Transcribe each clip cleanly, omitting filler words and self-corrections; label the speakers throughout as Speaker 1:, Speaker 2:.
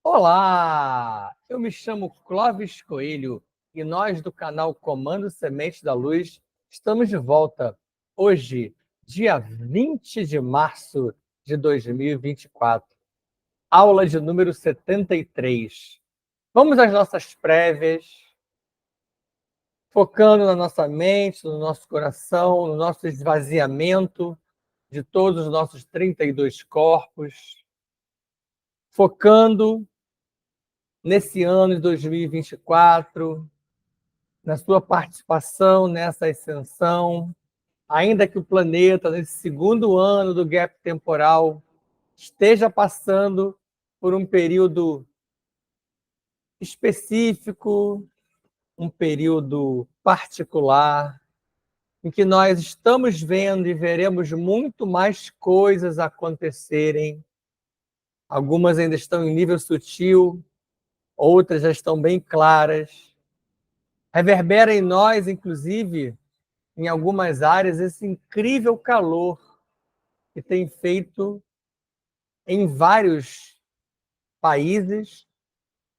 Speaker 1: Olá! Eu me chamo Clóvis Coelho e nós do canal Comando Semente da Luz estamos de volta hoje, dia 20 de março de 2024, aula de número 73. Vamos às nossas prévias, focando na nossa mente, no nosso coração, no nosso esvaziamento de todos os nossos 32 corpos, focando nesse ano de 2024, na sua participação nessa ascensão, ainda que o planeta, nesse segundo ano do gap temporal, esteja passando por um período específico, um período particular, em que nós estamos vendo e veremos muito mais coisas acontecerem. Algumas ainda estão em nível sutil, outras já estão bem claras. Reverbera em nós, inclusive, em algumas áreas, esse incrível calor que tem feito em vários países,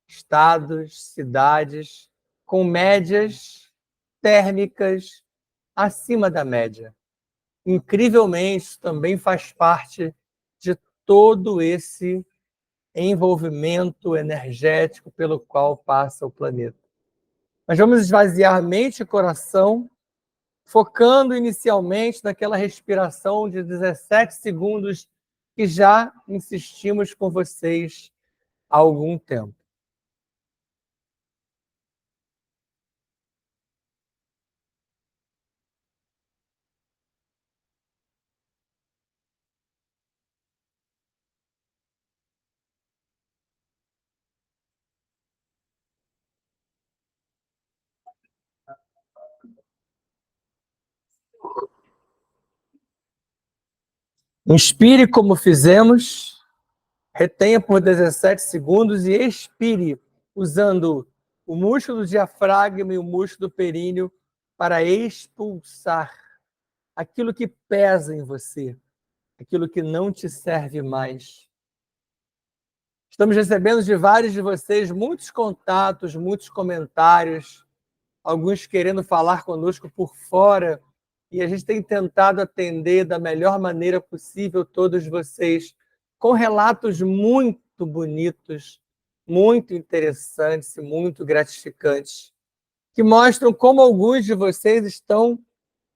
Speaker 1: estados, cidades, com médias térmicas acima da média. Incrivelmente, isso também faz parte de todo esse envolvimento energético pelo qual passa o planeta. Mas vamos esvaziar mente e coração, focando inicialmente naquela respiração de 17 segundos que já insistimos com vocês há algum tempo. Inspire como fizemos, retenha por 17 segundos e expire usando o músculo do diafragma e o músculo do períneo para expulsar aquilo que pesa em você, aquilo que não te serve mais. Estamos recebendo de vários de vocês muitos contatos, muitos comentários, alguns querendo falar conosco por fora, e a gente tem tentado atender da melhor maneira possível todos vocês, com relatos muito bonitos, muito interessantes e muito gratificantes, que mostram como alguns de vocês estão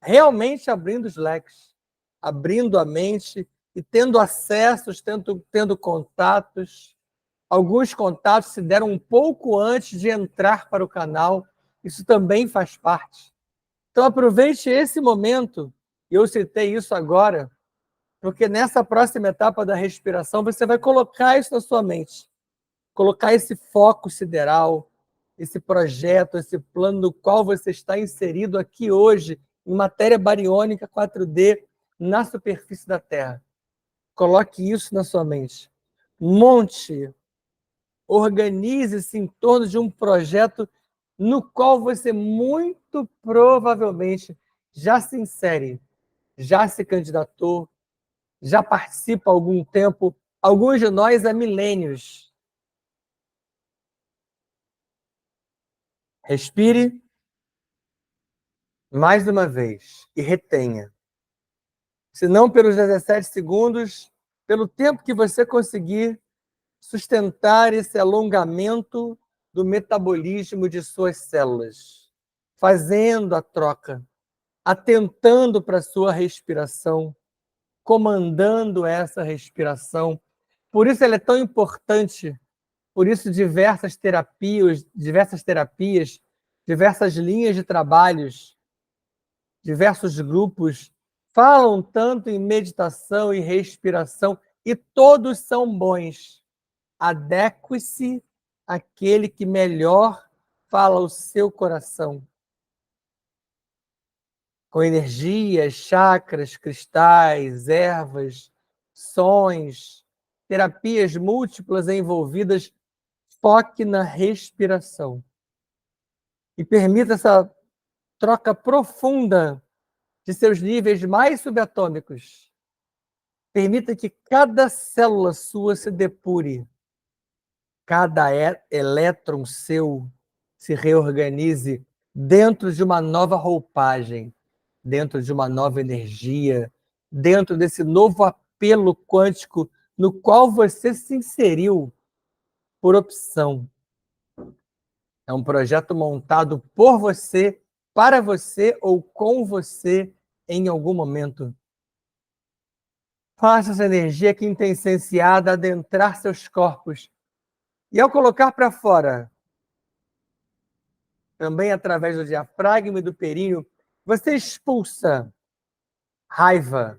Speaker 1: realmente abrindo os leques, abrindo a mente e tendo acessos, tendo contatos. Alguns contatos se deram um pouco antes de entrar para o canal, isso também faz parte. Então aproveite esse momento, e eu citei isso agora, porque nessa próxima etapa da respiração você vai colocar isso na sua mente, colocar esse foco sideral, esse projeto, esse plano no qual você está inserido aqui hoje, em matéria bariônica 4D, na superfície da Terra. Coloque isso na sua mente. Monte, organize-se em torno de um projeto no qual você muito provavelmente já se insere, já se candidatou, já participa há algum tempo, alguns de nós há milênios. Respire mais uma vez e retenha. Se não pelos 17 segundos, pelo tempo que você conseguir sustentar esse alongamento do metabolismo de suas células, fazendo a troca, atentando para a sua respiração, comandando essa respiração. Por isso ela é tão importante, por isso diversas linhas de trabalhos, diversos grupos falam tanto em meditação e respiração, e todos são bons. Adeque-se àquele que melhor fala o seu coração. Com energias, chakras, cristais, ervas, sons, terapias múltiplas envolvidas, foque na respiração. E permita essa troca profunda de seus níveis mais subatômicos. Permita que cada célula sua se depure, cada elétron seu se reorganize dentro de uma nova roupagem, dentro de uma nova energia, dentro desse novo apelo quântico no qual você se inseriu por opção. É um projeto montado por você, para você ou com você em algum momento. Faça essa energia quintessenciada adentrar seus corpos. E ao colocar para fora, também através do diafragma e do períneo, você expulsa raiva,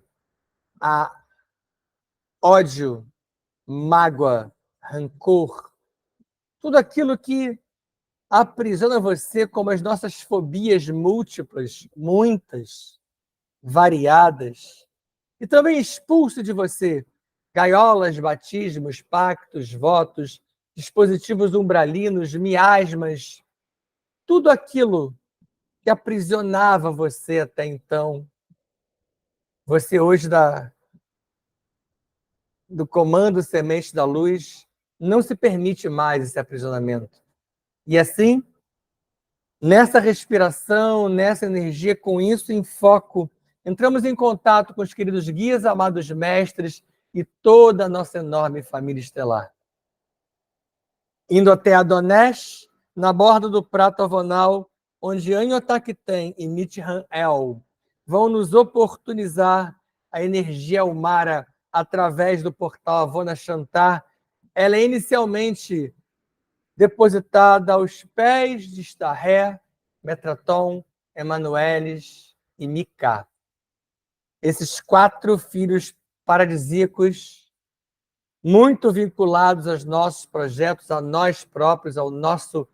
Speaker 1: ódio, mágoa, rancor, tudo aquilo que aprisiona você, como as nossas fobias múltiplas, muitas, variadas, e também expulse de você gaiolas, batismos, pactos, votos, dispositivos umbralinos, miasmas, tudo aquilo que aprisionava você até então. Você hoje do comando Semente da Luz não se permite mais esse aprisionamento. E assim, nessa respiração, nessa energia, com isso em foco, entramos em contato com os queridos guias, amados mestres e toda a nossa enorme família estelar. Indo até Adonesh, na borda do prato avonal, onde Anhotakten e Mithan-El vão nos oportunizar a energia Almara através do portal Avona Shantar. Ela é inicialmente depositada aos pés de Starré, Metraton, Emanueles e Micá. Esses 4 filhos paradisíacos, muito vinculados aos nossos projetos, a nós próprios, ao nosso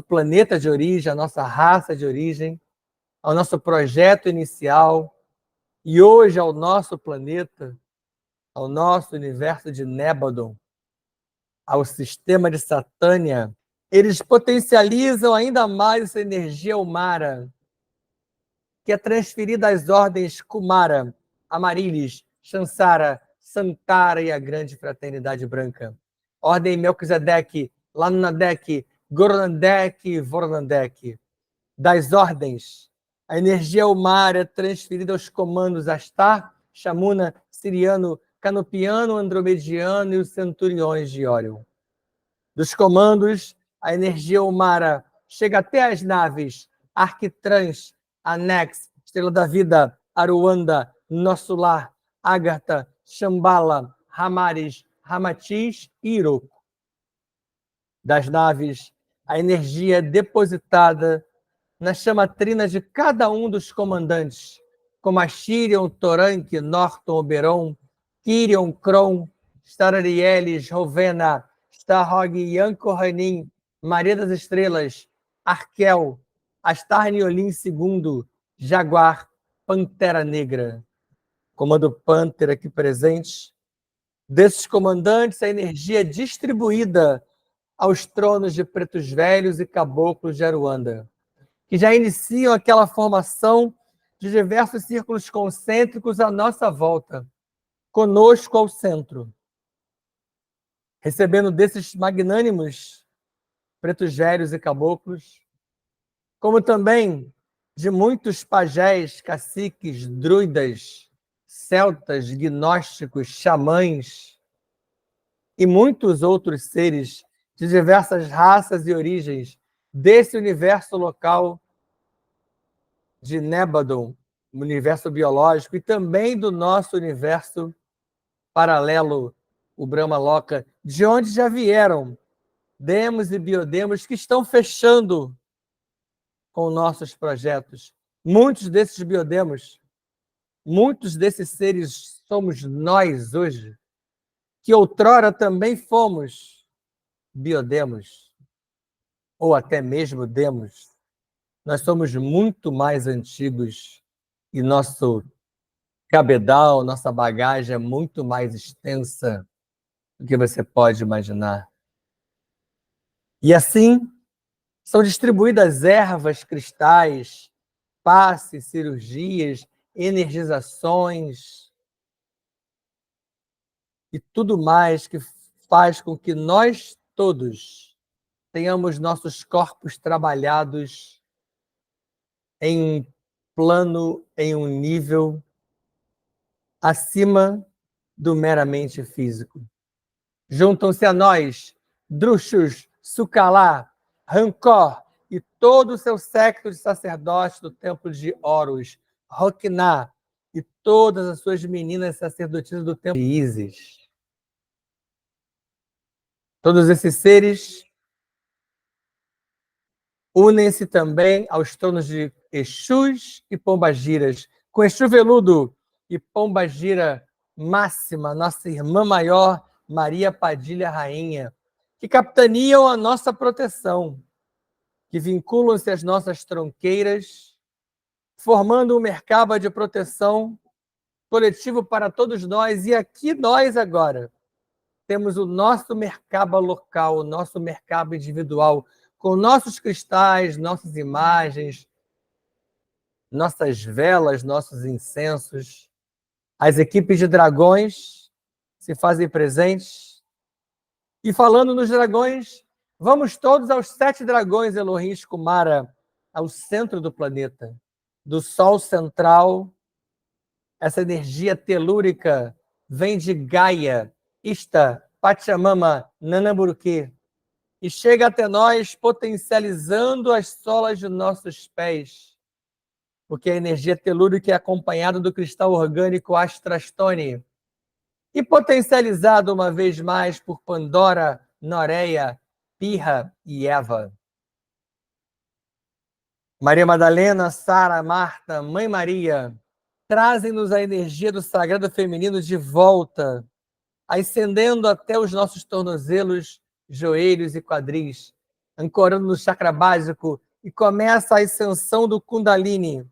Speaker 1: planeta de origem, à nossa raça de origem, ao nosso projeto inicial, e hoje ao nosso planeta, ao nosso universo de Nébadon, ao sistema de Satânia. Eles potencializam ainda mais essa energia Umara, que é transferida às ordens Kumara, Amarilis, Shansara, Santara e a grande fraternidade branca. Ordem Melquisedeque, Lanadek, Goronadek e Voronadek. Das ordens, a energia Umara é transferida aos comandos Astar, Shamuna, Siriano, Canopiano, Andromediano e os centuriões de Orion. Dos comandos, a energia Umara chega até as naves Arquitrans, Anex, Estrela da Vida, Aruanda, Nosso Lar, Ágata, Shambhala, Ramares, Ramatiz e Iroko. Das naves, a energia é depositada na chamatrina de cada um dos comandantes, como a Shirion, Toranque, Norton, Oberon, Kirion, Kron, Stararielis, Rovena, Starhog, Yanko, Ranin, Maria das Estrelas, Arkel, Astar Niolim II, Jaguar, Pantera Negra. Comando Pantera aqui presente. Desses comandantes, a energia é distribuída aos tronos de pretos velhos e caboclos de Aruanda, que já iniciam aquela formação de diversos círculos concêntricos à nossa volta, conosco ao centro. Recebendo desses magnânimos pretos velhos e caboclos, como também de muitos pajés, caciques, druidas, celtas, gnósticos, xamãs e muitos outros seres de diversas raças e origens desse universo local de Nébadon, universo biológico, e também do nosso universo paralelo, o Brahma Loka, de onde já vieram demos e biodemos que estão fechando com nossos projetos. Muitos desses biodemos, muitos desses seres somos nós hoje, que outrora também fomos biodemos, ou até mesmo demos. Nós somos muito mais antigos e nosso cabedal, nossa bagagem é muito mais extensa do que você pode imaginar. E assim, são distribuídas ervas, cristais, passes, cirurgias, energizações e tudo mais que faz com que nós todos tenhamos nossos corpos trabalhados em um plano, em um nível acima do meramente físico. Juntam-se a nós Druxus, Sucalá, Rancor e todo o seu séquito de sacerdotes do templo de Horus, Roquiná e todas as suas meninas sacerdotisas do templo de Ísis. Todos esses seres unem-se também aos tronos de Exus e Pombagiras, com Exu Veludo e Pombagira Máxima, nossa irmã maior, Maria Padilha Rainha, que capitaneam a nossa proteção, que vinculam-se às nossas tronqueiras, formando um mercado de proteção coletivo para todos nós. E aqui nós agora temos o nosso mercado local, o nosso mercado individual, com nossos cristais, nossas imagens, nossas velas, nossos incensos. As equipes de dragões se fazem presentes. E falando nos dragões, vamos todos aos 7 dragões Elohim Kumara, ao centro do planeta, do Sol central. Essa energia telúrica vem de Gaia, Ista, Pachamama, Nanamburuque, e chega até nós potencializando as solas de nossos pés, porque a energia telúrica é acompanhada do cristal orgânico Astrastone, e potencializado uma vez mais por Pandora, Noreia, Pirra e Eva. Maria Madalena, Sara, Marta, Mãe Maria, trazem-nos a energia do sagrado feminino de volta, ascendendo até os nossos tornozelos, joelhos e quadris, ancorando no chakra básico, e começa a ascensão do Kundalini,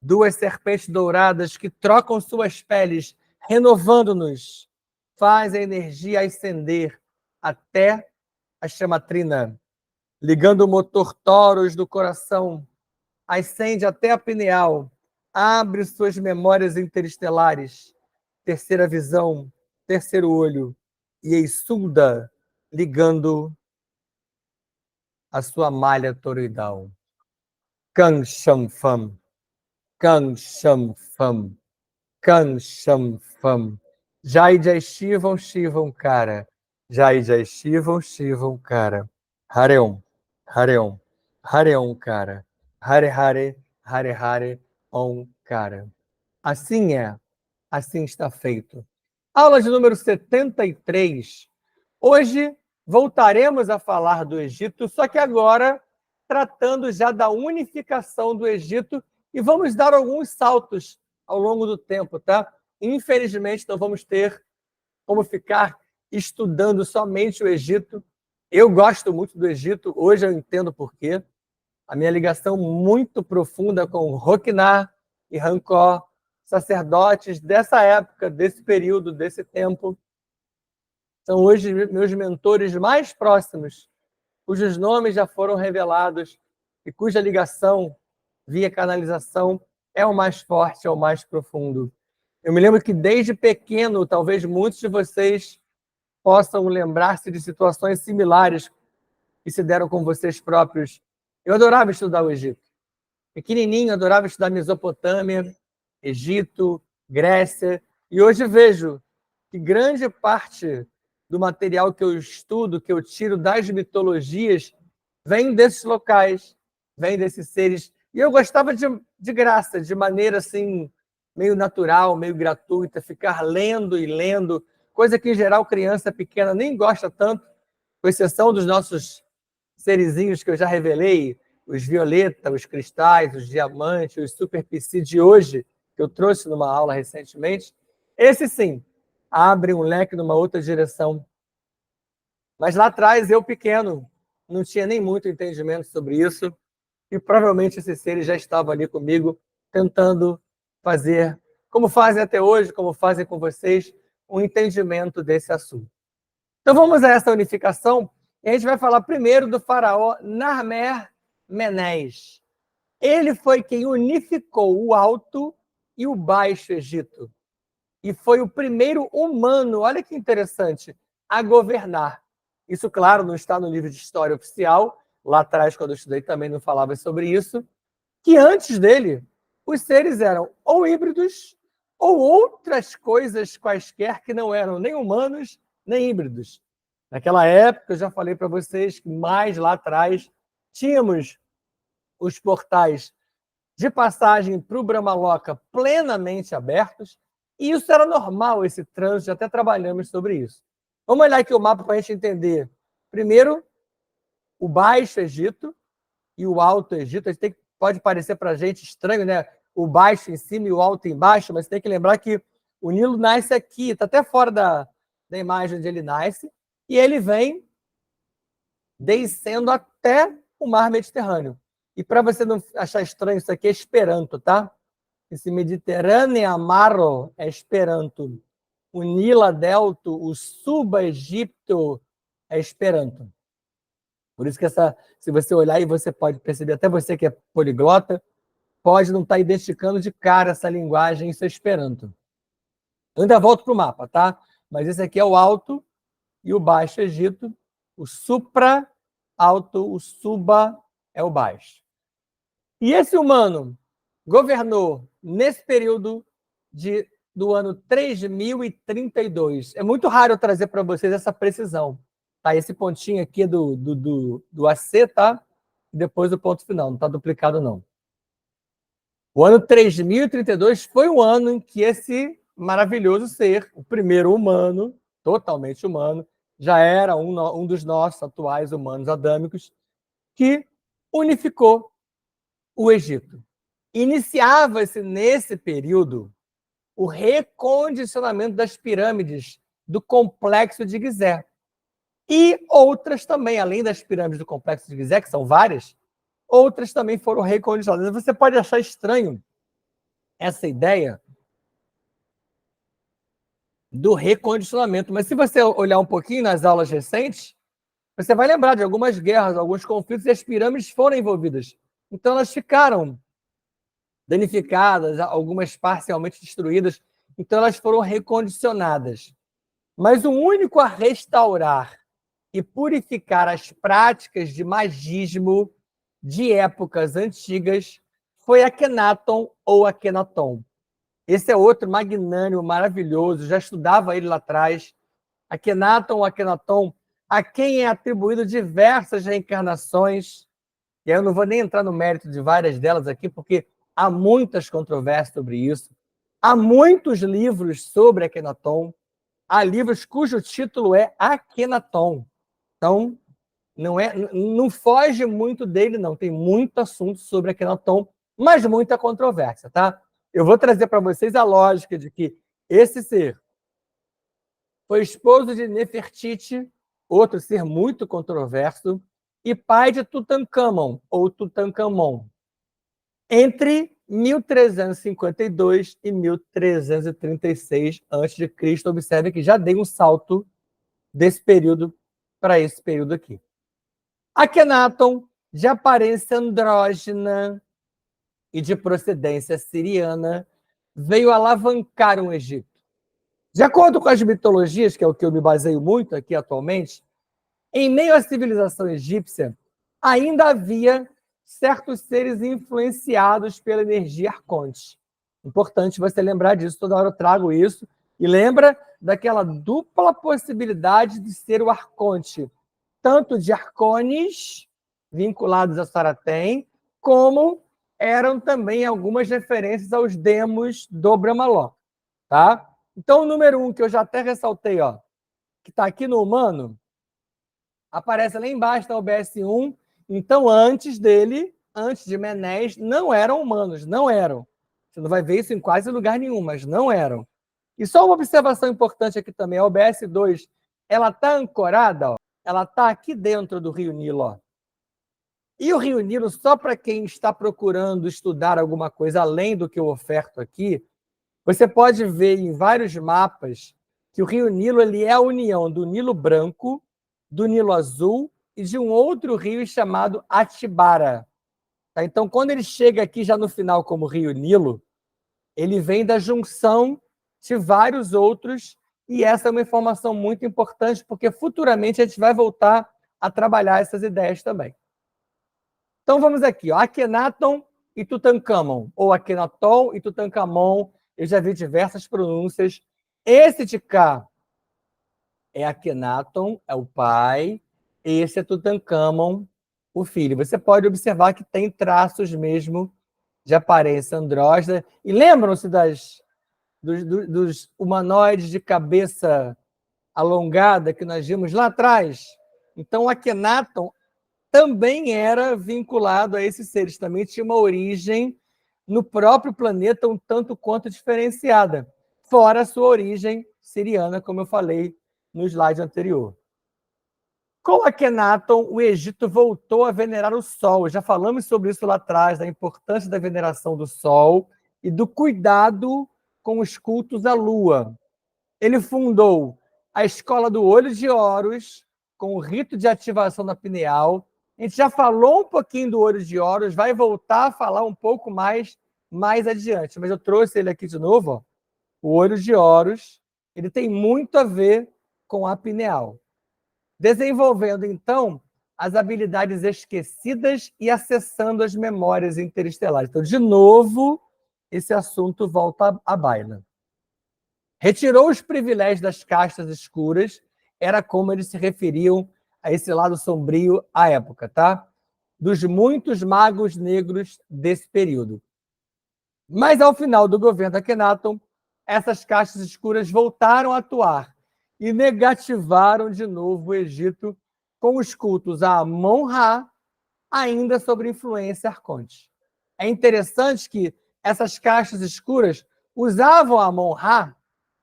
Speaker 1: 2 serpentes douradas que trocam suas peles, renovando-nos, faz a energia ascender até a chamatrina, ligando o motor Taurus do coração, ascende até a pineal, abre suas memórias interestelares, terceira visão, terceiro olho, e exulda, ligando a sua malha toroidal. Kang Sham Fam, Kang Sham Fam, Kang Sham Fam. Jai Jai Shivam Shivam Cara, Jai Jai Shivam Shivam Cara. Hareum, Hareum, Hareum Cara, Hare Hare, Hare Hare, Om Cara. Assim é, assim está feito. Aula de número 73. Hoje voltaremos a falar do Egito, só que agora tratando já da unificação do Egito, e vamos dar alguns saltos ao longo do tempo, tá? Infelizmente não vamos ter como ficar estudando somente o Egito. Eu gosto muito do Egito, hoje eu entendo por quê. A minha ligação muito profunda com Roquiná e Rancor, sacerdotes dessa época, desse período, desse tempo, são hoje meus mentores mais próximos, cujos nomes já foram revelados e cuja ligação via canalização é o mais forte, é o mais profundo. Eu me lembro que desde pequeno, talvez muitos de vocês possam lembrar-se de situações similares que se deram com vocês próprios. Eu adorava estudar o Egito. Pequenininho, adorava estudar Mesopotâmia, Egito, Grécia, e hoje vejo que grande parte do material que eu estudo, que eu tiro das mitologias, vem desses locais, vem desses seres. E eu gostava de graça, de maneira assim, meio natural, meio gratuita, ficar lendo e lendo, coisa que em geral criança pequena nem gosta tanto, com exceção dos nossos serizinhos que eu já revelei, os violeta, os cristais, os diamantes, os superpsi de hoje, que eu trouxe numa aula recentemente. Esse sim, abre um leque numa outra direção. Mas lá atrás, eu pequeno, não tinha nem muito entendimento sobre isso, e provavelmente esses seres já estavam ali comigo, tentando fazer, como fazem até hoje, como fazem com vocês, um entendimento desse assunto. Então vamos a essa unificação, e a gente vai falar primeiro do faraó Narmer-Menés. Ele foi quem unificou o Alto e o Baixo Egito. E foi o primeiro humano, olha que interessante, a governar. Isso, claro, não está no livro de história oficial. Lá atrás, quando eu estudei, também não falava sobre isso. Que antes dele, os seres eram ou híbridos ou outras coisas quaisquer que não eram nem humanos nem híbridos. Naquela época, eu já falei para vocês que mais lá atrás tínhamos os portais de passagem para o Brahmaloka plenamente abertos, e isso era normal, esse trânsito, até trabalhamos sobre isso. Vamos olhar aqui o mapa para a gente entender. Primeiro, o Baixo Egito e o Alto Egito. A gente pode parecer para a gente estranho, né? O baixo em cima e o alto embaixo, mas tem que lembrar que o Nilo nasce aqui, está até fora da imagem onde ele nasce, e ele vem descendo até o mar Mediterrâneo. E para você não achar estranho, isso aqui é Esperanto, tá? Esse Mediterrâneo Amaro é Esperanto. O Nila Delto, o Suba-Egito é Esperanto. Por isso que se você olhar e você pode perceber, até você que é poliglota, pode não estar identificando de cara essa linguagem, isso é Esperanto. Eu ainda volto para o mapa, tá? Mas esse aqui é o Alto e o Baixo Egito. O Supra, Alto, o Suba é o Baixo. E esse humano governou nesse período do ano 3032. É muito raro eu trazer para vocês essa precisão. Tá? Esse pontinho aqui do AC, tá? E depois o ponto final, não está duplicado, não. O ano 3032 foi o ano em que esse maravilhoso ser, o primeiro humano, totalmente humano, já era um dos nossos atuais humanos adâmicos, que unificou o Egito. Iniciava-se nesse período o recondicionamento das pirâmides do complexo de Gizé. E outras também, além das pirâmides do complexo de Gizé, que são várias, outras também foram recondicionadas. Você pode achar estranho essa ideia do recondicionamento, mas se você olhar um pouquinho nas aulas recentes, você vai lembrar de algumas guerras, alguns conflitos, e as pirâmides foram envolvidas. Então, elas ficaram danificadas, algumas parcialmente destruídas, então elas foram recondicionadas. Mas o único a restaurar e purificar as práticas de magismo de épocas antigas foi Akhenaton ou Akhenaton. Esse é outro magnânimo, maravilhoso, já estudava ele lá atrás. Akhenaton ou Akhenaton, a quem é atribuído diversas reencarnações. E aí eu não vou nem entrar no mérito de várias delas aqui, porque há muitas controvérsias sobre isso. Há muitos livros sobre Akhenaton. Há livros cujo título é Akhenaton. Então, não foge muito dele, não. Tem muito assunto sobre Akhenaton, mas muita controvérsia, tá? Eu vou trazer para vocês a lógica de que esse ser foi esposo de Nefertiti, outro ser muito controverso, e pai de Tutankhamon, ou Tutankhamon, entre 1352 e 1336 a.C. Observe que já dei um salto desse período para esse período aqui. Akhenaton, de aparência andrógena e de procedência siriana, veio alavancar o Egito. De acordo com as mitologias, que é o que eu me baseio muito aqui atualmente, em meio à civilização egípcia, ainda havia certos seres influenciados pela energia arconte. Importante você lembrar disso, toda hora eu trago isso. E lembra daquela dupla possibilidade de ser o arconte, tanto de arcones vinculados a Saratem, como eram também algumas referências aos demos do Brahmaloka. Tá? Então, o número 1, que eu já até ressaltei, ó, que está aqui no humano, aparece lá embaixo na OBS1. Então, antes dele, antes de Menés, não eram humanos, não eram. Você não vai ver isso em quase lugar nenhum, mas não eram. E só uma observação importante aqui também, a OBS2, ela está ancorada, ó, ela está aqui dentro do Rio Nilo. Ó. E o Rio Nilo, só para quem está procurando estudar alguma coisa além do que eu oferto aqui, você pode ver em vários mapas que o Rio Nilo ele é a união do Nilo Branco, do Nilo Azul e de um outro rio chamado Atibara. Tá? Então, quando ele chega aqui já no final como Rio Nilo, ele vem da junção de vários outros E essa é uma informação muito importante, porque futuramente a gente vai voltar a trabalhar essas ideias também. Então vamos aqui, ó, Akhenaton e Tutankhamon, ou Akhenaton e Tutankhamon, eu já vi diversas pronúncias. Esse de cá é Akhenaton, é o pai, esse é Tutankhamon, o filho. Você pode observar que tem traços mesmo de aparência andrógena. E lembram-se dos humanoides de cabeça alongada que nós vimos lá atrás? Então, Akhenaton também era vinculado a esses seres, também tinha uma origem no próprio planeta um tanto quanto diferenciada, fora a sua origem siriana, como eu falei no slide anterior. Com Akhenaton, o Egito voltou a venerar o Sol. Já falamos sobre isso lá atrás, da importância da veneração do Sol e do cuidado com os cultos à Lua. Ele fundou a Escola do Olho de Horus, com o rito de ativação da pineal. A gente já falou um pouquinho do Olho de Horus, vai voltar a falar um pouco mais adiante, mas eu trouxe ele aqui de novo. Ó. O Olho de Horus, ele tem muito a ver com a pineal. Desenvolvendo, então, as habilidades esquecidas e acessando as memórias interestelares. Então, de novo, esse assunto volta à baila. Retirou os privilégios das castas escuras, era como eles se referiam a esse lado sombrio à época, tá? Dos muitos magos negros desse período. Mas, ao final do governo de Akhenaton, essas castas escuras voltaram a atuar e negativaram de novo o Egito com os cultos a Amon-Ra, ainda sob influência arconte. É interessante que essas castas escuras usavam Amon-Ra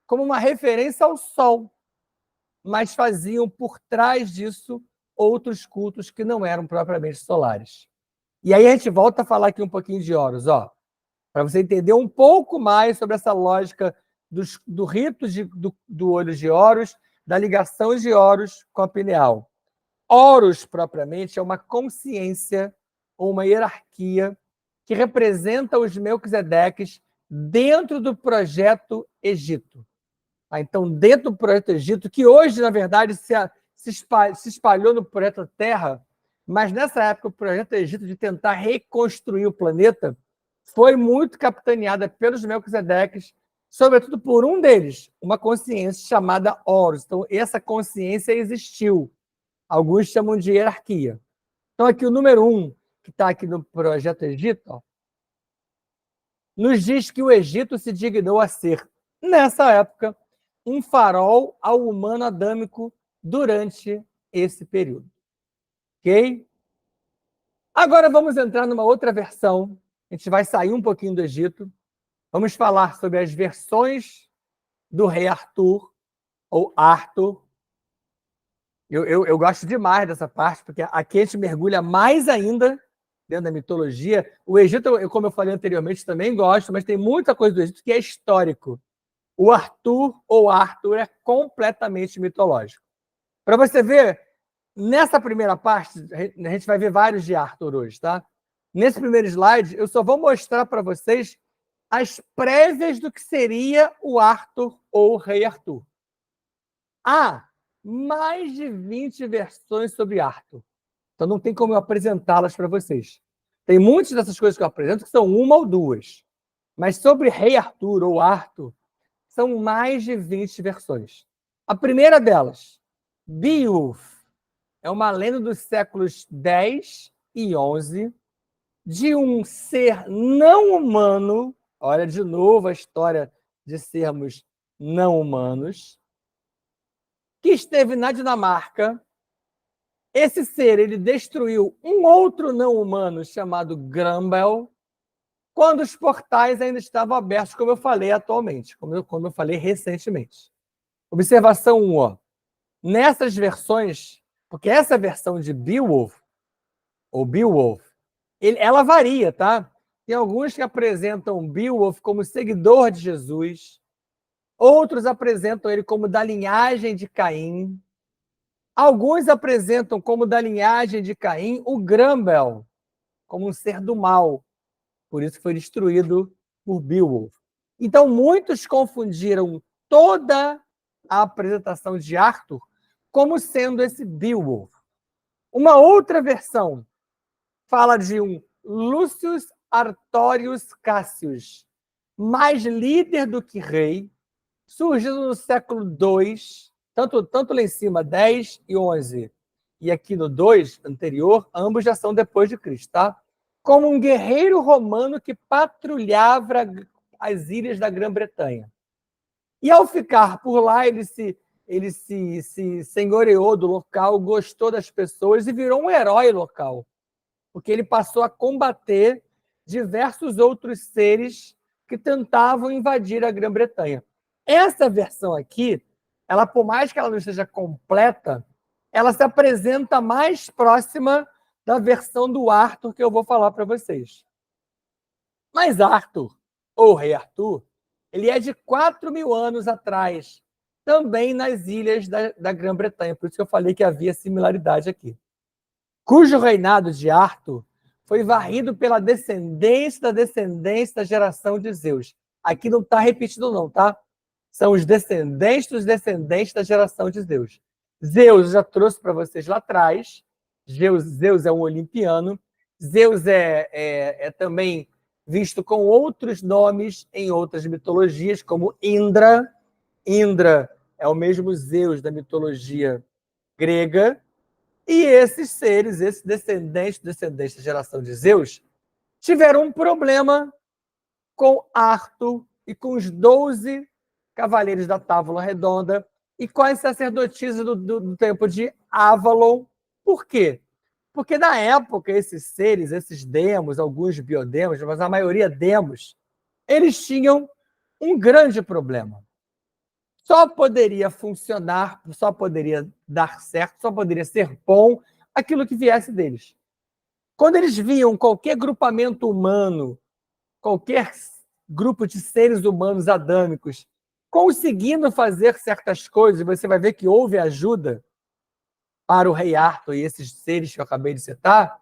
Speaker 1: como uma referência ao Sol, mas faziam por trás disso outros cultos que não eram propriamente solares. E aí a gente volta a falar aqui um pouquinho de Horus, ó, para você entender um pouco mais sobre essa lógica do rito do olho de Horus, da ligação de Horus com a pineal. Horus, propriamente, é uma consciência ou uma hierarquia que representa os Melquisedeques dentro do projeto Egito. Então, dentro do projeto Egito, que hoje, na verdade, se espalhou no projeto Terra, mas nessa época o projeto Egito de tentar reconstruir o planeta foi muito capitaneada pelos Melquisedeques, sobretudo por um deles, uma consciência chamada Horus. Então, essa consciência existiu. Alguns chamam de hierarquia. Então, aqui o número 1, que está aqui no projeto Egito, ó, nos diz que o Egito se dignou a ser, nessa época, um farol ao humano adâmico durante esse período. Ok? Agora vamos entrar numa outra versão. A gente vai sair um pouquinho do Egito. Vamos falar sobre as versões do rei Arthur, ou Arthur. Eu gosto demais dessa parte, porque aqui a gente mergulha mais ainda dentro da mitologia. O Egito, como eu falei anteriormente, também gosto, mas tem muita coisa do Egito que é histórico. O Arthur ou Arthur é completamente mitológico. Para você ver, nessa primeira parte, a gente vai ver vários de Arthur hoje, tá? Nesse primeiro slide, eu só vou mostrar para vocês as prévias do que seria o Arthur ou o rei Arthur. Há mais de 20 versões sobre Arthur. Então não tem como eu apresentá-las para vocês. Tem muitas dessas coisas que eu apresento que são uma ou duas. Mas sobre rei Arthur ou Arthur, são mais de 20 versões. A primeira delas, Beowulf, é uma lenda dos séculos 10 e 11 de um ser não humano, olha de novo a história de sermos não humanos, que esteve na Dinamarca. Esse ser, ele destruiu um outro não humano chamado Grambel, quando os portais ainda estavam abertos, como eu falei atualmente, como eu falei recentemente. Observação 1, ó. Nessas versões, porque essa versão de Beowulf, ou Beowulf, ela varia, tá? Tem alguns que apresentam Beowulf como seguidor de Jesus, outros apresentam ele como da linhagem de Caim, alguns apresentam como da linhagem de Caim o Grambel, como um ser do mal, por isso foi destruído por Beowulf. Então, muitos confundiram toda a apresentação de Arthur como sendo esse Beowulf. Uma outra versão fala de um Lucius Artorius Cassius, mais líder do que rei, surgindo no século II, tanto lá em cima, 10 e 11, e aqui no 2, anterior, ambos já são depois de Cristo, tá? Como um guerreiro romano que patrulhava as ilhas da Grã-Bretanha. E ao ficar por lá, ele se senhoreou do local, gostou das pessoas e virou um herói local, porque ele passou a combater diversos outros seres que tentavam invadir a Grã-Bretanha. Essa versão aqui, ela, por mais que ela não esteja completa, ela se apresenta mais próxima da versão do Arthur que eu vou falar para vocês. Mas Arthur, ou Rei Arthur, ele é de 4.000 anos atrás, também nas ilhas da Grã-Bretanha, por isso que eu falei que havia similaridade aqui. Cujo reinado de Arthur foi varrido pela descendência da geração de Zeus. Aqui não está repetido não, tá? São os descendentes dos descendentes da geração de Zeus. Zeus eu já trouxe para vocês lá atrás. Zeus é um olimpiano. Zeus é também visto com outros nomes em outras mitologias, como Indra. Indra é o mesmo Zeus da mitologia grega. E esses seres, esses descendentes da geração de Zeus, tiveram um problema com Arthur e com os 12 cavaleiros da Távola Redonda e com as sacerdotisas do templo de Avalon. Por quê? Porque na época esses seres, esses demos, alguns biodemos, mas a maioria demos, eles tinham um grande problema. Só poderia funcionar, só poderia dar certo, só poderia ser bom aquilo que viesse deles. Quando eles viam qualquer grupamento humano, qualquer grupo de seres humanos adâmicos conseguindo fazer certas coisas, você vai ver que houve ajuda para o rei Arthur e esses seres que eu acabei de citar,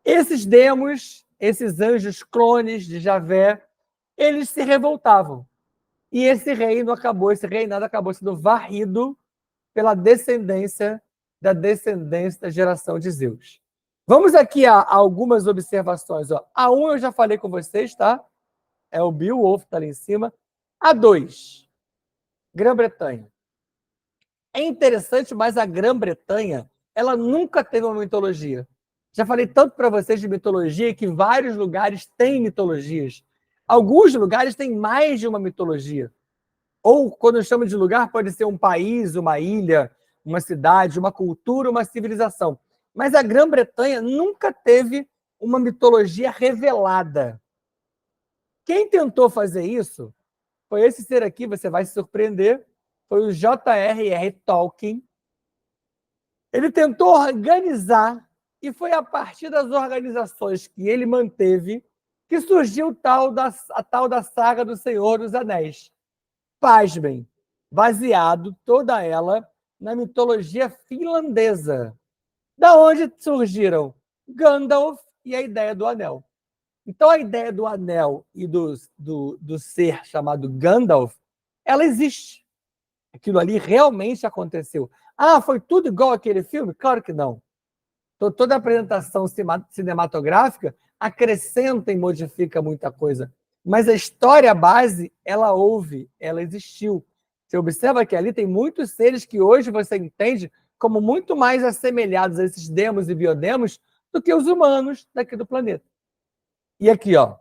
Speaker 1: esses demos, esses anjos clones de Javé, eles se revoltavam. E esse reinado acabou sendo varrido pela descendência da geração de Zeus. Vamos aqui a algumas observações. Ó. A 1 eu já falei com vocês, tá? É o Beowulf, está ali em cima. A 2, Grã-Bretanha. É interessante, mas a Grã-Bretanha, ela nunca teve uma mitologia. Já falei tanto para vocês de mitologia que vários lugares têm mitologias. Alguns lugares têm mais de uma mitologia. Ou, quando eu chamo de lugar, pode ser um país, uma ilha, uma cidade, uma cultura, uma civilização. Mas a Grã-Bretanha nunca teve uma mitologia revelada. Quem tentou fazer isso foi esse ser aqui, você vai se surpreender, foi o J.R.R. Tolkien. Ele tentou organizar, e foi a partir das organizações que ele manteve que surgiu a tal da saga do Senhor dos Anéis. Pasmem, baseado toda ela na mitologia finlandesa, da onde surgiram Gandalf e a ideia do anel. Então, a ideia do anel e do ser chamado Gandalf, ela existe. Aquilo ali realmente aconteceu. Ah, foi tudo igual aquele filme? Claro que não. Toda a apresentação cinematográfica acrescenta e modifica muita coisa. Mas a história base, ela houve, ela existiu. Você observa que ali tem muitos seres que hoje você entende como muito mais assemelhados a esses demos e biodemos do que os humanos daqui do planeta. E aqui, ó,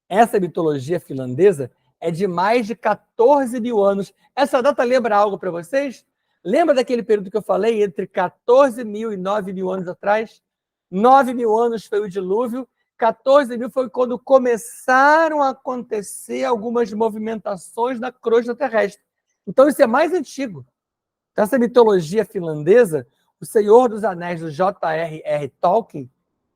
Speaker 1: essa mitologia finlandesa é de mais de 14.000 anos. Essa data lembra algo para vocês? Lembra daquele período que eu falei, entre 14.000 e 9.000 anos atrás? 9.000 anos foi o dilúvio, 14.000 foi quando começaram a acontecer algumas movimentações na crosta terrestre. Então, isso é mais antigo. Então, essa mitologia finlandesa, o Senhor dos Anéis, do J.R.R. Tolkien,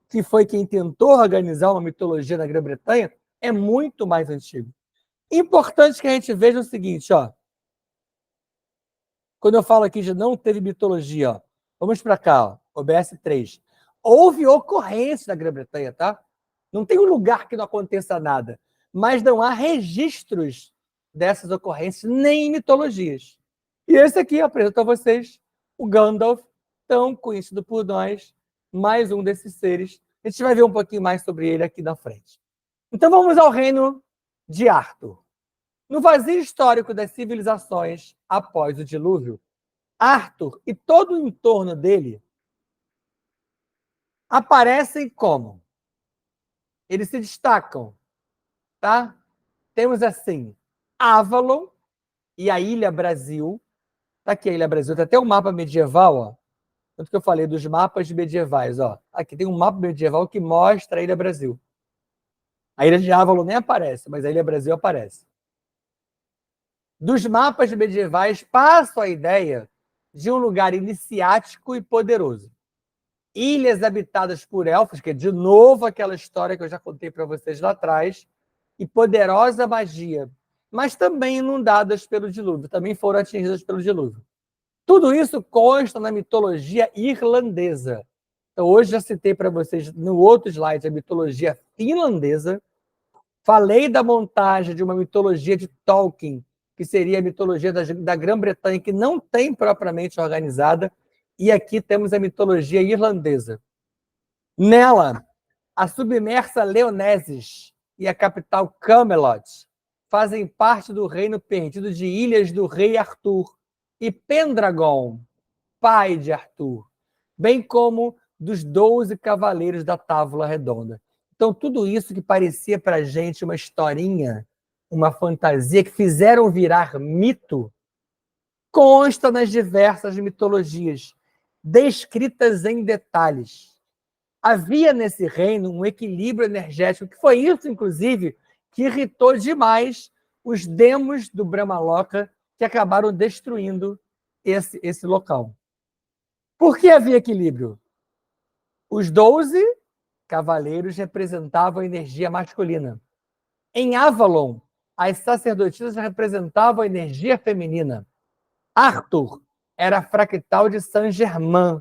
Speaker 1: que foi quem tentou organizar uma mitologia na Grã-Bretanha, é muito mais antigo. Importante que a gente veja o seguinte, ó. Quando eu falo aqui de não teve mitologia, ó, vamos para cá, ó, OBS 3. Houve ocorrência na Grã-Bretanha, tá? Não tem um lugar que não aconteça nada, mas não há registros dessas ocorrências, nem em mitologias. E esse aqui eu apresento a vocês o Gandalf, tão conhecido por nós, mais um desses seres. A gente vai ver um pouquinho mais sobre ele aqui na frente. Então vamos ao reino de Arthur. No vazio histórico das civilizações após o dilúvio, Arthur e todo o entorno dele aparecem como? Eles se destacam, tá? Temos assim, Avalon e a Ilha Brasil. Tá aqui a Ilha Brasil, tem até um mapa medieval, ó. Tanto que eu falei dos mapas medievais, ó. Aqui tem um mapa medieval que mostra a Ilha Brasil. A Ilha de Avalon nem aparece, mas a Ilha Brasil aparece. Dos mapas medievais, passo a ideia de um lugar iniciático e poderoso. Ilhas habitadas por elfos, que é de novo aquela história que eu já contei para vocês lá atrás, e poderosa magia, mas também inundadas pelo dilúvio, também foram atingidas pelo dilúvio. Tudo isso consta na mitologia irlandesa. Então, hoje já citei para vocês no outro slide a mitologia finlandesa. Falei da montagem de uma mitologia de Tolkien, que seria a mitologia da Grã-Bretanha, que não tem propriamente organizada. E aqui temos a mitologia irlandesa. Nela, a submersa Leonesis e a capital Camelot fazem parte do reino perdido de ilhas do rei Arthur e Pendragon, pai de Arthur, bem como dos 12 cavaleiros da Távola Redonda. Então, tudo isso que parecia para a gente uma historinha, uma fantasia, que fizeram virar mito, consta nas diversas mitologias, descritas em detalhes. Havia nesse reino um equilíbrio energético, que foi isso, inclusive, que irritou demais os demos do Brahmaloka, que acabaram destruindo esse local. Por que havia equilíbrio? Os 12 cavaleiros representavam a energia masculina. Em Avalon, as sacerdotisas representavam a energia feminina. Arthur era fractal de Saint-Germain,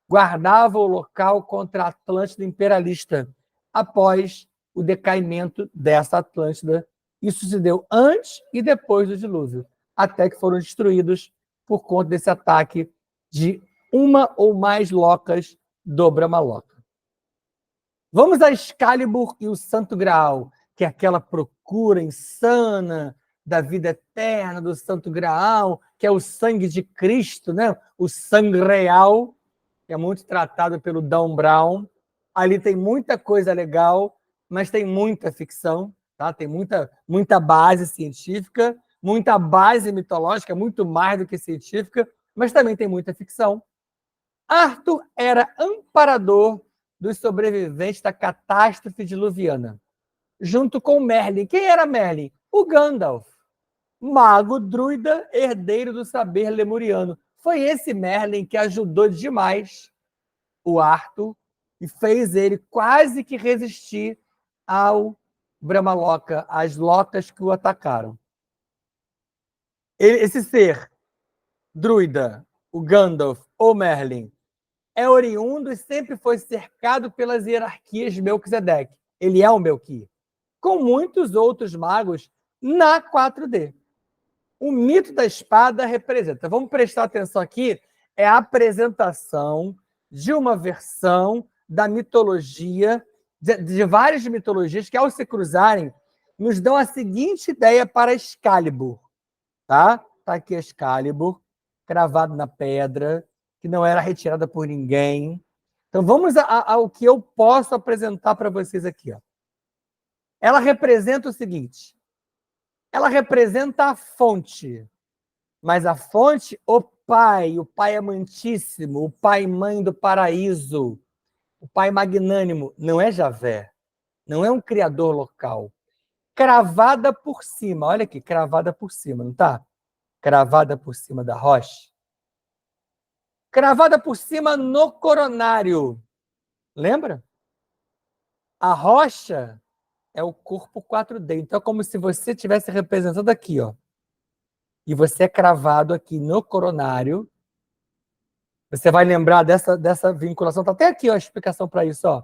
Speaker 1: guardava o local contra a Atlântida imperialista, após o decaimento dessa Atlântida. Isso se deu antes e depois do dilúvio, até que foram destruídos por conta desse ataque de uma ou mais locas do Brahmaloka. Vamos a Excalibur e o Santo Graal, que é aquela procura insana da vida eterna, do Santo Graal, que é o sangue de Cristo, né? O sangue real, que é muito tratado pelo Dan Brown. Ali tem muita coisa legal, mas tem muita ficção, tá? Tem muita base científica, muita base mitológica, muito mais do que científica, mas também tem muita ficção. Arthur era amparador dos sobreviventes da catástrofe diluviana, junto com Merlin. Quem era Merlin? O Gandalf, mago druida, herdeiro do saber lemuriano. Foi esse Merlin que ajudou demais o Arthur e fez ele quase que resistir ao Brahmaloka, às locas que o atacaram. Esse ser druida, o Gandalf ou Merlin, é oriundo e sempre foi cercado pelas hierarquias de Melquisedeque. Ele é o Melqui, com muitos outros magos na 4D. O mito da espada representa, vamos prestar atenção aqui, é a apresentação de uma versão da mitologia, de várias mitologias que, ao se cruzarem, nos dão a seguinte ideia para Excalibur. Tá? Tá aqui Excalibur, cravado na pedra, que não era retirada por ninguém. Então, vamos ao que eu posso apresentar para vocês aqui. Ó. Ela representa o seguinte, ela representa a fonte, mas a fonte, o Pai amantíssimo, o Pai mãe do paraíso, o Pai magnânimo, não é Javé, não é um criador local. Cravada por cima, olha aqui, cravada por cima, não tá? Cravada por cima da rocha. Cravada por cima no coronário. Lembra? A rocha é o corpo 4D. Então, é como se você estivesse representando aqui, ó. E você é cravado aqui no coronário. Você vai lembrar dessa vinculação. Está até aqui ó, a explicação para isso. Ó.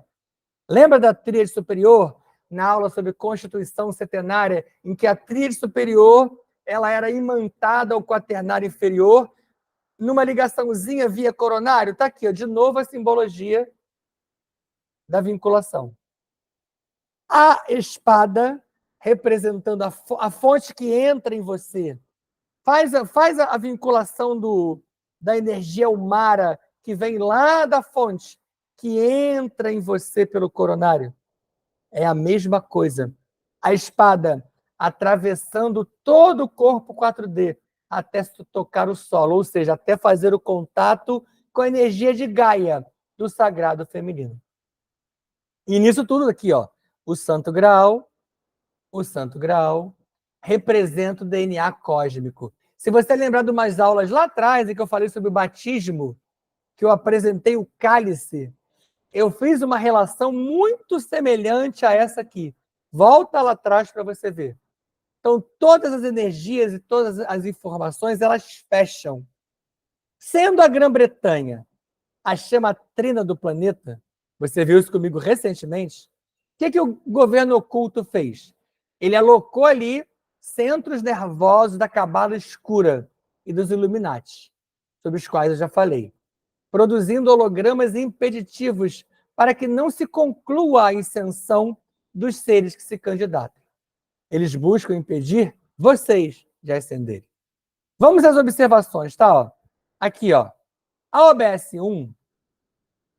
Speaker 1: Lembra da tríade superior? Na aula sobre Constituição Setenária, em que a tríade superior ela era imantada ao quaternário inferior, numa ligaçãozinha via coronário. Está aqui, ó, de novo a simbologia da vinculação. A espada, representando a fonte que entra em você, faz a vinculação da energia humana que vem lá da fonte, que entra em você pelo coronário. É a mesma coisa. A espada atravessando todo o corpo 4D até tocar o solo, ou seja, até fazer o contato com a energia de Gaia, do sagrado feminino. E nisso tudo aqui, ó, o Santo Graal representa o DNA cósmico. Se você lembrar de umas aulas lá atrás, em que eu falei sobre o batismo, que eu apresentei o cálice, eu fiz uma relação muito semelhante a essa aqui. Volta lá atrás para você ver. Então, todas as energias e todas as informações, elas fecham. Sendo a Grã-Bretanha a chama trina do planeta, você viu isso comigo recentemente, o que o governo oculto fez? Ele alocou ali centros nervosos da Cabala Escura e dos Illuminati, sobre os quais eu já falei, produzindo hologramas impeditivos para que não se conclua a ascensão dos seres que se candidatam. Eles buscam impedir vocês de ascenderem. Vamos às observações, tá? Ó. Aqui, ó. A OBS 1,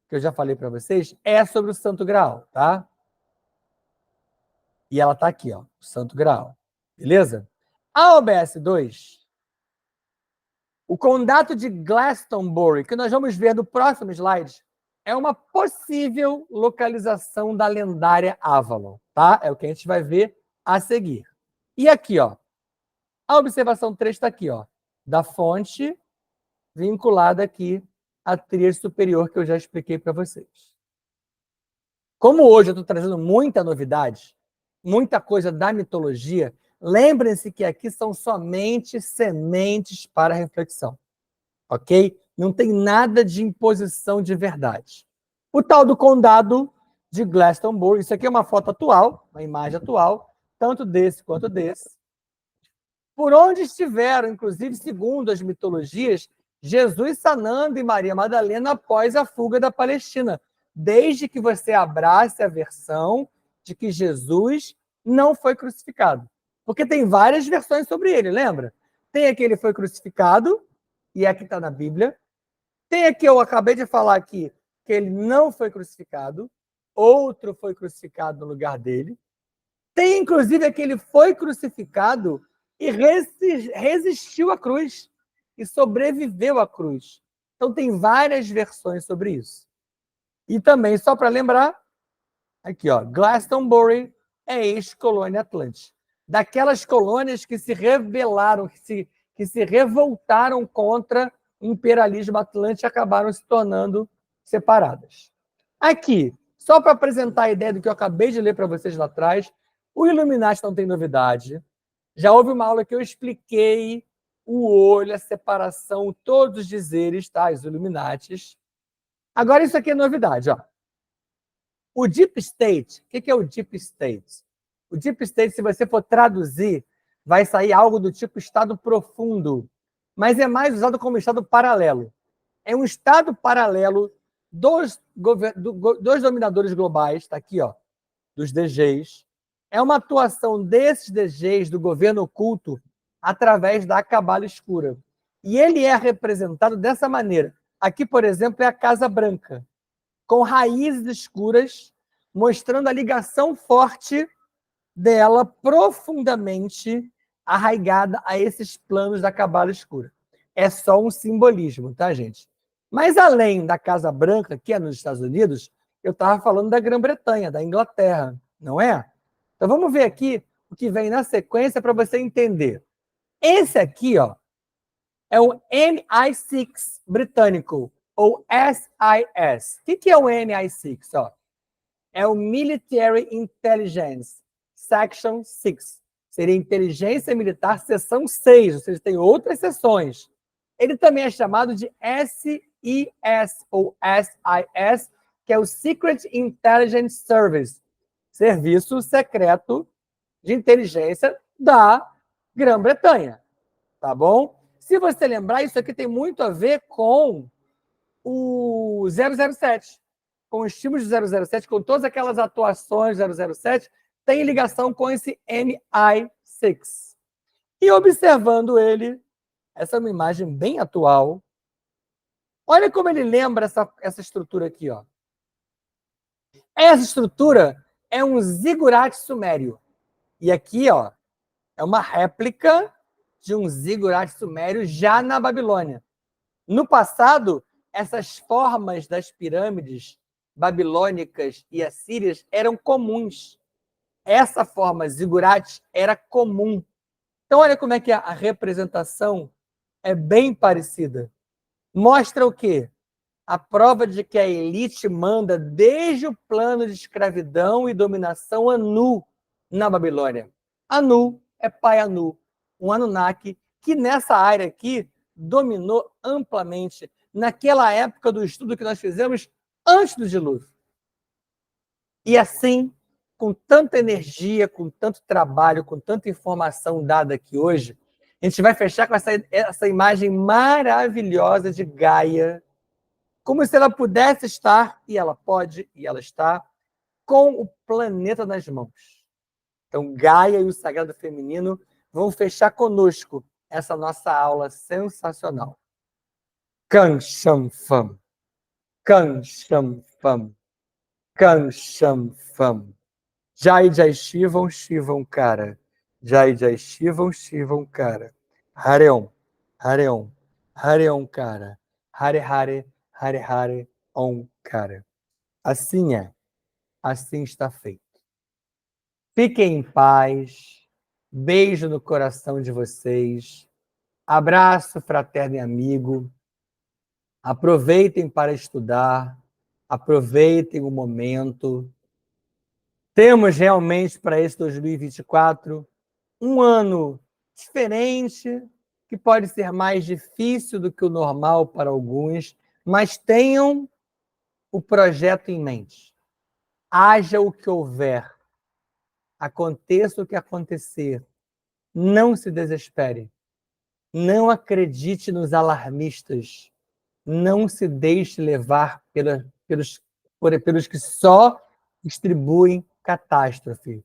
Speaker 1: que eu já falei para vocês, é sobre o Santo Graal, tá? E ela tá aqui, ó, o Santo Graal. Beleza? A OBS 2, o Condado de Glastonbury, que nós vamos ver no próximo slide, é uma possível localização da lendária Avalon, tá? É o que a gente vai ver a seguir. E aqui, ó, a observação 3 está aqui, ó, da fonte vinculada aqui à tríade superior que eu já expliquei para vocês. Como hoje eu estou trazendo muita novidade, muita coisa da mitologia, lembrem-se que aqui são somente sementes para reflexão, ok? Não tem nada de imposição de verdade. O tal do condado de Glastonbury, isso aqui é uma foto atual, uma imagem atual, tanto desse quanto desse. Por onde estiveram, inclusive, segundo as mitologias, Jesus sanando e Maria Madalena após a fuga da Palestina, desde que você abrace a versão de que Jesus não foi crucificado. Porque tem várias versões sobre ele, lembra? Tem a que ele foi crucificado, e aqui está na Bíblia. Tem a que eu acabei de falar aqui, que ele não foi crucificado, outro foi crucificado no lugar dele. Tem, inclusive, a que ele foi crucificado e resistiu à cruz, e sobreviveu à cruz. Então, tem várias versões sobre isso. E também, só para lembrar, aqui, ó, Glastonbury é ex-colônia Atlântica. Daquelas colônias que se rebelaram, que se revoltaram contra o imperialismo atlântico e acabaram se tornando separadas. Aqui, só para apresentar a ideia do que eu acabei de ler para vocês lá atrás, o Illuminati não tem novidade. Já houve uma aula que eu expliquei o olho, a separação, todos os dizeres, tá? Os Illuminatis. Agora, isso aqui é novidade, ó. O Deep State, o que é o Deep State? O Deep State, se você for traduzir, vai sair algo do tipo estado profundo, mas é mais usado como estado paralelo. É um estado paralelo dos dominadores globais, está aqui, ó, dos DGs. É uma atuação desses DGs do governo oculto através da Cabala Escura. E ele é representado dessa maneira. Aqui, por exemplo, é a Casa Branca, com raízes escuras, mostrando a ligação forte dela, profundamente arraigada a esses planos da Cabala Escura. É só um simbolismo, tá, gente? Mas além da Casa Branca, que é nos Estados Unidos, eu estava falando da Grã-Bretanha, da Inglaterra, não é? Então vamos ver aqui o que vem na sequência para você entender. Esse aqui, ó, é o MI6 britânico, ou SIS. O que é o MI6? Ó? É o Military Intelligence Section 6. Seria Inteligência Militar Seção 6, ou seja, tem outras seções. Ele também é chamado de SIS, ou SIS, que é o Secret Intelligence Service, Serviço Secreto de Inteligência Grã-Bretanha, tá bom? Se você lembrar, isso aqui tem muito a ver com o 007, com os filmes do 007, com todas aquelas atuações do 007, tem ligação com esse MI6. E observando ele, essa é uma imagem bem atual. Olha como ele lembra essa estrutura aqui, ó. Essa estrutura é um zigurate sumério. E aqui, ó, é uma réplica de um zigurate sumério já na Babilônia. No passado, essas formas das pirâmides babilônicas e assírias eram comuns. Essa forma zigurate era comum. Então, olha como é que a representação é bem parecida. Mostra o quê? A prova de que a elite manda desde o plano de escravidão e dominação Anu na Babilônia. Anu é pai Anu, um Anunnaki que nessa área aqui dominou amplamente naquela época do estudo que nós fizemos antes do dilúvio. E assim, com tanta energia, com tanto trabalho, com tanta informação dada aqui hoje, a gente vai fechar com essa imagem maravilhosa de Gaia, como se ela pudesse estar, e ela pode, e ela está, com o planeta nas mãos. Então, Gaia e o Sagrado Feminino vão fechar conosco essa nossa aula sensacional. Kan Sham Fam. Kan Sham Fam. Kan Sham Fam. Jai Jai Shivam Shivam Cara. Jai Jai Shivam Shivam Cara. Hareon. Hareon. Hareon Cara. Hare Hare. Hare Hare. Om Cara. Assim é. Assim está feito. Fiquem em paz. Beijo no coração de vocês. Abraço fraterno e amigo. Aproveitem para estudar. Aproveitem o momento. Temos realmente para esse 2024 um ano diferente, que pode ser mais difícil do que o normal para alguns, mas tenham o projeto em mente. Haja o que houver, aconteça o que acontecer, não se desespere, não acredite nos alarmistas, não se deixe levar pelos que só distribuem catástrofe.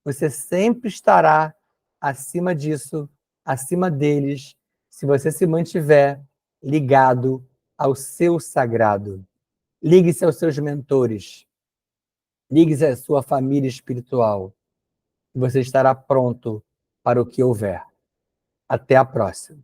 Speaker 1: Você sempre estará acima disso, acima deles, se você se mantiver ligado ao seu sagrado. Ligue-se aos seus mentores. Ligue-se à sua família espiritual. Você estará pronto para o que houver. Até a próxima.